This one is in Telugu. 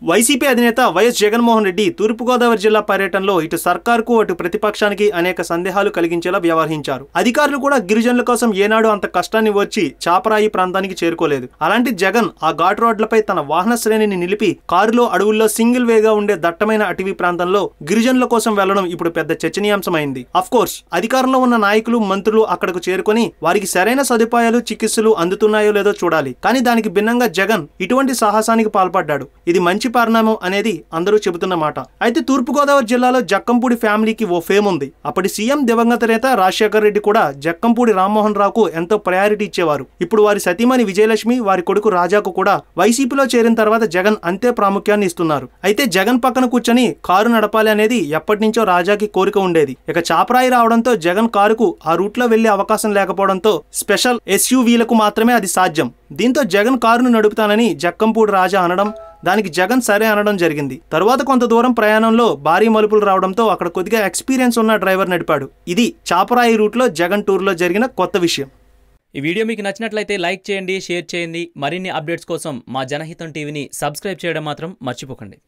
వైసీపీ అధినేత వైఎస్ జగన్మోహన్ రెడ్డి తూర్పుగోదావరి జిల్లా పర్యటనలో ఇటు సర్కార్కు అటు ప్రతిపక్షానికి అనేక సందేహాలు కలిగించేలా వ్యవహరించారు. అధికారులు కూడా గిరిజనుల కోసం ఏనాడు అంత కష్టాన్ని వచ్చి చాపరాయి ప్రాంతానికి చేరుకోలేదు. అలాంటి జగన్ ఆ ఘాట్ రోడ్లపై తన వాహన శ్రేణిని నిలిపి కారులో అడవుల్లో సింగిల్ వేగా ఉండే దట్టమైన అటవీ ప్రాంతంలో గిరిజనుల కోసం వెళ్లడం ఇప్పుడు పెద్ద చర్చనీయాంశమైంది. అఫ్కోర్స్ అధికారంలో ఉన్న నాయకులు మంత్రులు అక్కడకు చేరుకొని వారికి సరైన సదుపాయాలు చికిత్సలు అందుతున్నాయో లేదో చూడాలి. కానీ దానికి భిన్నంగా జగన్ ఇటువంటి సాహసానికి పాల్పడ్డాడు. ఇది మంచి పరిణామం అనేది అందరూ చెబుతున్న మాట. అయితే తూర్పుగోదావరి జిల్లాలో జక్కంపూడి ఫ్యామిలీకి ఓ ఫేమ్ ఉంది. అప్పటి సీఎం దివంగత నేత రాజశేఖర్ రెడ్డి కూడా జక్కంపూడి రామ్మోహన్ రావుకు ఎంతో ప్రయారిటీ ఇచ్చేవారు. ఇప్పుడు వారి సతీమణి విజయలక్ష్మి, వారి కొడుకు రాజాకు కూడా వైసీపీలో చేరిన తర్వాత జగన్ అంతే ప్రాముఖ్యాన్ని ఇస్తున్నారు. అయితే జగన్ పక్కన కూర్చొని కారు నడపాలి అనేది ఎప్పటి నుంచో రాజాకి కోరిక ఉండేది. ఇక చాపరాయి రావడంతో జగన్ కారుకు ఆ రూట్లో వెళ్లే అవకాశం లేకపోవడంతో స్పెషల్ ఎస్యూవీలకు మాత్రమే అది సాధ్యం. దీంతో జగన్ కారును నడుపుతానని జక్కంపూడి రాజా అనడం, దానికి జగన్ సరే అనడం జరిగింది. తరువాత కొంత దూరం ప్రయాణంలో భారీ మలుపులు రావడంతో అక్కడ కొద్దిగా ఎక్స్పీరియన్స్ ఉన్న డ్రైవర్ నడిపాడు. ఇది చాపరాయి రూట్లో జగన్ టూర్లో జరిగిన కొత్త విషయం. ఈ వీడియో మీకు నచ్చినట్లయితే లైక్ చేయండి, షేర్ చేయండి. మరిన్ని అప్డేట్స్ కోసం మా జనహితం టీవీని సబ్స్క్రైబ్ చేయడం మాత్రం మర్చిపోకండి.